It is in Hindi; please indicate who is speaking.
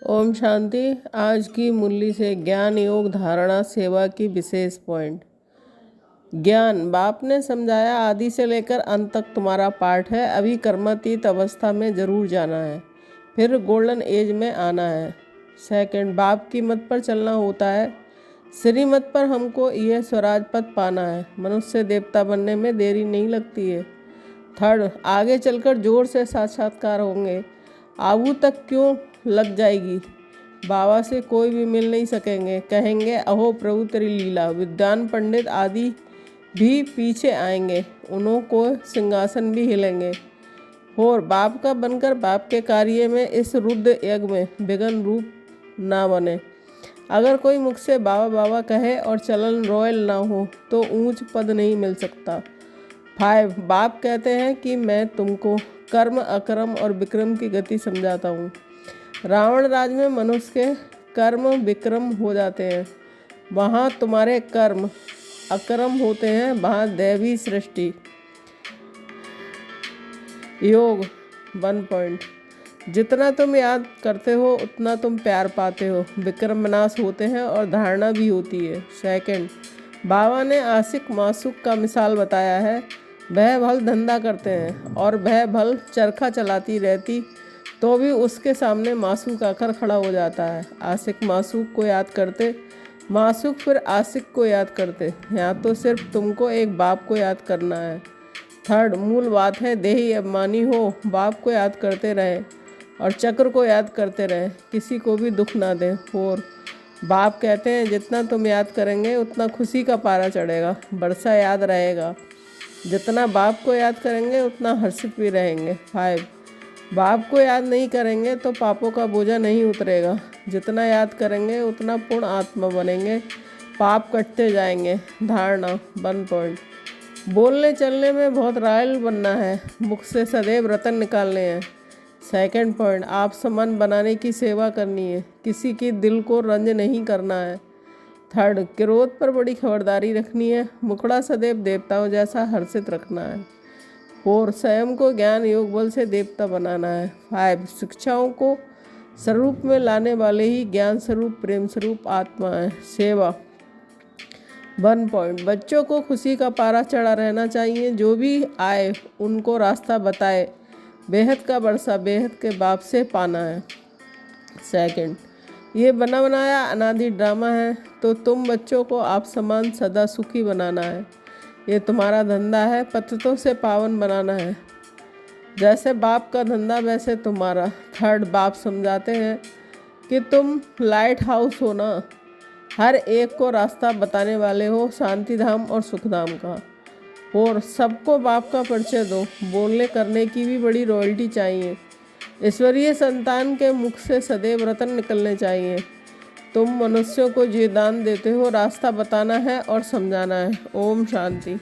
Speaker 1: ओम शांति। आज की मुरली से ज्ञान योग धारणा सेवा की विशेष पॉइंट। ज्ञान बाप ने समझाया, आदि से लेकर अंत तक तुम्हारा पाठ है। अभी कर्मातीत अवस्था में जरूर जाना है, फिर गोल्डन एज में आना है। सेकंड, बाप की मत पर चलना होता है। श्रीमत पर हमको यह स्वराज पद पाना है। मनुष्य देवता बनने में देरी नहीं लगती है। थर्ड, आगे चलकर जोर से साक्षात्कार होंगे। आबू तक क्यों लग जाएगी, बाबा से कोई भी मिल नहीं सकेंगे। कहेंगे अहो प्रभु तेरी लीला। विद्वान पंडित आदि भी पीछे आएंगे, उन्हों को सिंहासन भी हिलेंगे। और बाप का बनकर बाप के कार्य में इस रुद्र यज्ञ में विघ्न रूप ना बने। अगर कोई मुख से बाबा बाबा कहे और चलन रॉयल ना हो तो ऊंच पद नहीं मिल सकता। 5, बाप कहते हैं कि मैं तुमको कर्म अकर्म और विक्रम की गति समझाता हूँ। रावण राज में मनुष्य के कर्म विक्रम हो जाते हैं, वहाँ तुम्हारे कर्म अकर्म होते हैं, वहाँ दैवी सृष्टि। योग 1 पॉइंट, जितना तुम याद करते हो उतना तुम प्यार पाते हो। विक्रम विनाश होते हैं और धारणा भी होती है। सेकंड, बाबा ने आशिक मासूक का मिसाल बताया है। वह भल धंधा करते हैं और वह भल चरखा चलाती रहती तो भी उसके सामने मासूक आकर खड़ा हो जाता है। आशिक मासूक को याद करते, मासूक फिर आशिक को याद करते। यहाँ तो सिर्फ तुमको एक बाप को याद करना है। थर्ड, मूल बात है देही अभिमानी हो, बाप को याद करते रहे और चक्र को याद करते रहे, किसी को भी दुख ना दें। फोर, बाप कहते हैं जितना तुम याद करेंगे उतना खुशी का पारा चढ़ेगा, वर्षा याद रहेगा। जितना बाप को याद करेंगे उतना हर्षित भी रहेंगे। 5, बाप को याद नहीं करेंगे तो पापों का बोझा नहीं उतरेगा। जितना याद करेंगे उतना पूर्ण आत्मा बनेंगे, पाप कटते जाएंगे। धारणा 1 पॉइंट, बोलने चलने में बहुत रायल बनना है, मुख से सदैव रतन निकालने हैं। सेकंड पॉइंट, आप समान बनाने की सेवा करनी है, किसी की दिल को रंज नहीं करना है। थर्ड, क्रोध पर बड़ी खबरदारी रखनी है, मुखड़ा सदैव देवताओं जैसा हर्षित रखना है। 4, स्वयं को ज्ञान योग बल से देवता बनाना है। 5, शिक्षाओं को स्वरूप में लाने वाले ही ज्ञान स्वरूप प्रेम स्वरूप आत्मा है। सेवा 1 पॉइंट, बच्चों को खुशी का पारा चढ़ा रहना चाहिए, जो भी आए उनको रास्ता बताए। बेहद का वर्षा बेहद के बाप से पाना है। सेकंड, ये बना बनाया अनादि ड्रामा है, तो तुम बच्चों को आप समान सदा सुखी बनाना है। ये तुम्हारा धंधा है, पतितों से पावन बनाना है। जैसे बाप का धंधा वैसे तुम्हारा। थर्ड, बाप समझाते हैं कि तुम लाइट हाउस हो ना, हर एक को रास्ता बताने वाले हो, शांति धाम और सुख धाम का। और सबको बाप का परिचय दो। बोलने करने की भी बड़ी रॉयल्टी चाहिए। ईश्वरीय संतान के मुख से सदैव रतन निकलने चाहिए। तुम मनुष्यों को जो दान देते हो, रास्ता बताना है और समझाना है। ओम शांति।